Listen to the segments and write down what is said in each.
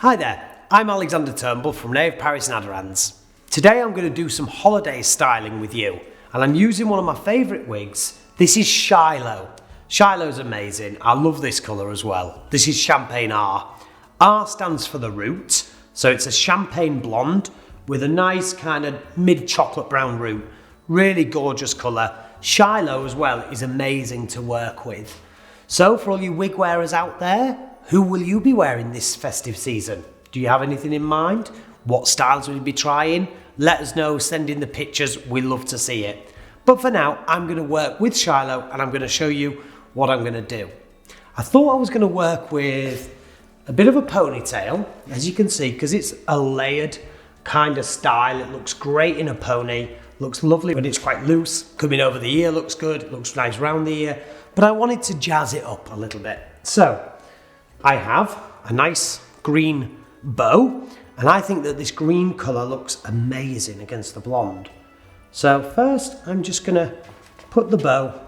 Hi there, I'm Alexander Turnbull from René, Paris and Aderans. Today I'm going to do some holiday styling with you, and I'm using one of my favourite wigs. This is Shilo. Shilo's amazing. I love this colour as well. This is Champagne R. R stands for the root, so it's a champagne blonde with a nice kind of mid-chocolate brown root. Really gorgeous colour. Shilo as well is amazing to work with. So for all you wig wearers out there, who will you be wearing this festive season? Do you have anything in mind? What styles will you be trying? Let us know, send in the pictures, we love to see it. But for now, I'm going to work with Shilo and I'm going to show you what I'm going to do. I thought I was going to work with a bit of a ponytail, as you can see, because it's a layered kind of style. It looks great in a pony, looks lovely when it's quite loose. Coming over the ear looks good, it looks nice round the ear, but I wanted to jazz it up a little bit. So, I have a nice green bow, and I think that this green colour looks amazing against the blonde. So first I'm just going to put the bow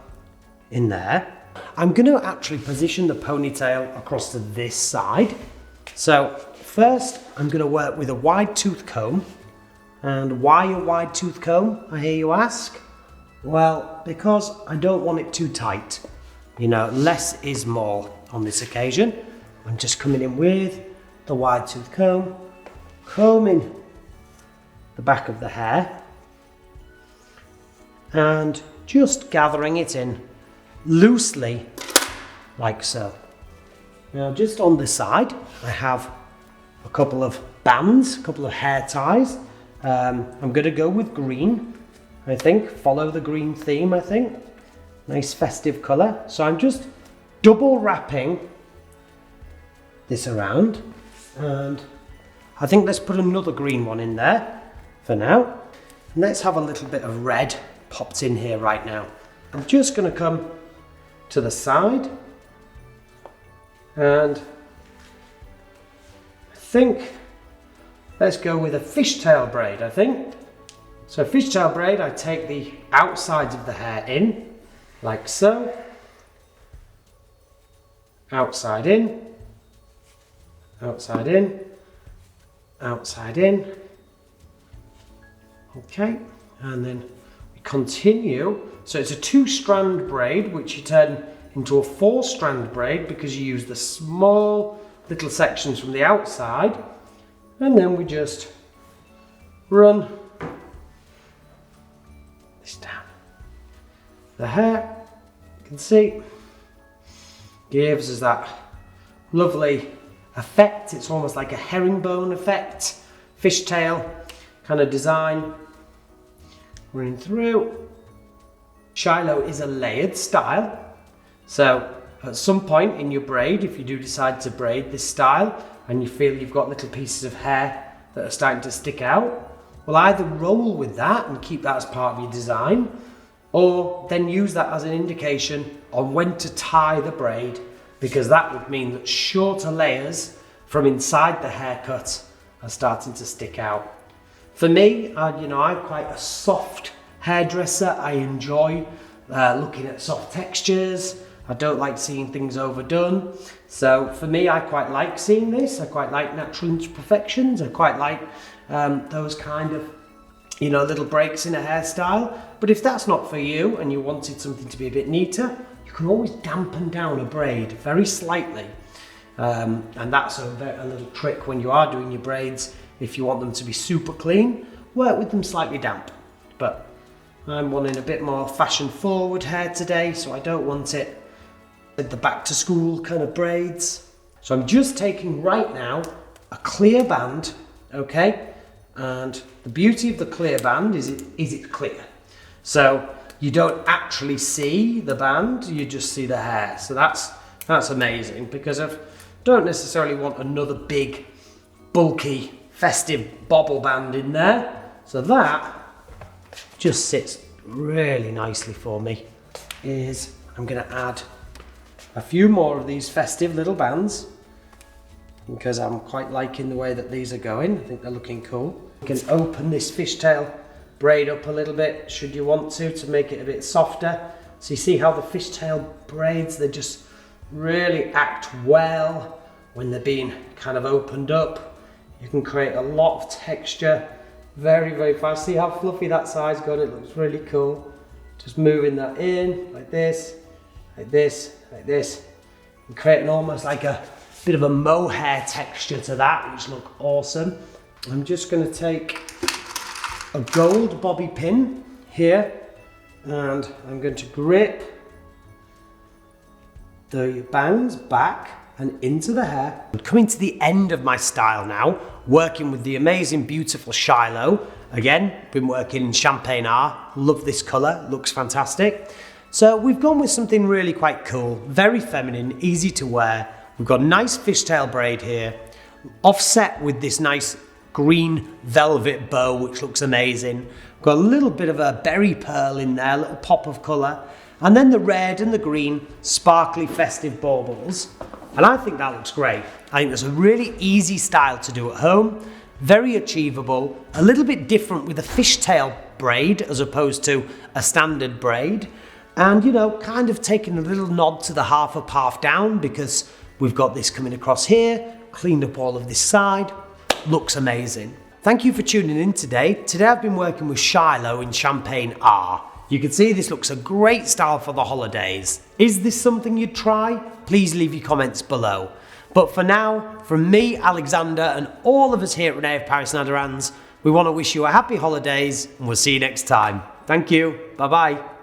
in there. I'm going to actually position the ponytail across to this side. So first I'm going to work with a wide tooth comb. And why a wide tooth comb, I hear you ask? Well, because I don't want it too tight. You know, less is more on this occasion. I'm just coming in with the wide tooth comb, combing the back of the hair and just gathering it in loosely like so. Now just on the side I have a couple of bands, a couple of hair ties. I'm going to go with green, I think, follow the green theme, I think. Nice festive colour. So I'm just double wrapping this around, and I think let's put another green one in there for now. And let's have a little bit of red popped in here right now. I'm just going to come to the side, and I think let's go with a fishtail braid, I think. So fishtail braid, I take the outsides of the hair in, like so. Outside in, outside in, outside in. Okay, and then we continue. So it's a 2-strand braid, which you turn into a 4-strand braid because you use the small little sections from the outside. And then we just run this down. The hair, you can see, gives us that lovely effect. It's almost like a herringbone effect, fishtail kind of design running through. Shilo is a layered style, so at some point in your braid, if you do decide to braid this style and you feel you've got little pieces of hair that are starting to stick out, well, either roll with that and keep that as part of your design, or then use that as an indication on when to tie the braid, because that would mean that shorter layers from inside the haircut are starting to stick out. For me, I'm quite a soft hairdresser. I enjoy looking at soft textures. I don't like seeing things overdone. So for me, I quite like seeing this. I quite like natural imperfections. I quite like those kind of, little breaks in a hairstyle. But if that's not for you and you wanted something to be a bit neater, you can always dampen down a braid very slightly. And that's a little trick when you are doing your braids. If you want them to be super clean, work with them slightly damp. But I'm wanting a bit more fashion forward hair today, so I don't want it with the back to school kind of braids. So I'm just taking right now a clear band, okay? And the beauty of the clear band is it's clear. So you don't actually see the band, you just see the hair. So that's amazing, because I don't necessarily want another big, bulky, festive bobble band in there. So that just sits really nicely for me. I'm going to add a few more of these festive little bands, because I'm quite liking the way that these are going. I think they're looking cool. You can open this fishtail braid up a little bit should you want to make it a bit softer. So you see how the fishtail braids, they just really act well when they're being kind of opened up. You can create a lot of texture very, very fast. See how fluffy that side's got? It looks really cool. Just moving that in like this, like this, like this, and creating almost like a bit of a mohair texture to that, which look awesome. I'm just going to take a gold bobby pin here, and I'm going to grip the bangs back and into the hair. I'm coming to the end of my style now, working with the amazing, beautiful Shilo. Again, been working in Champagne R. Love this colour, looks fantastic. So we've gone with something really quite cool, very feminine, easy to wear. We've got a nice fishtail braid here, offset with this nice green velvet bow, which looks amazing. We've got a little bit of a berry pearl in there, a little pop of colour. And then the red and the green sparkly festive baubles. And I think that looks great. I think that's a really easy style to do at home, very achievable, a little bit different with a fishtail braid as opposed to a standard braid. And you know, kind of taking a little nod to the half up, half down, because we've got this coming across here, cleaned up all of this side, looks amazing. Thank you for tuning in today. Today I've been working with Shilo in Champagne R. You can see this looks a great style for the holidays. Is this something you'd try? Please leave your comments below. But for now, from me, Alexander, and all of us here at René of Paris and Aderans, we want to wish you a happy holidays, and we'll see you next time. Thank you. Bye-bye.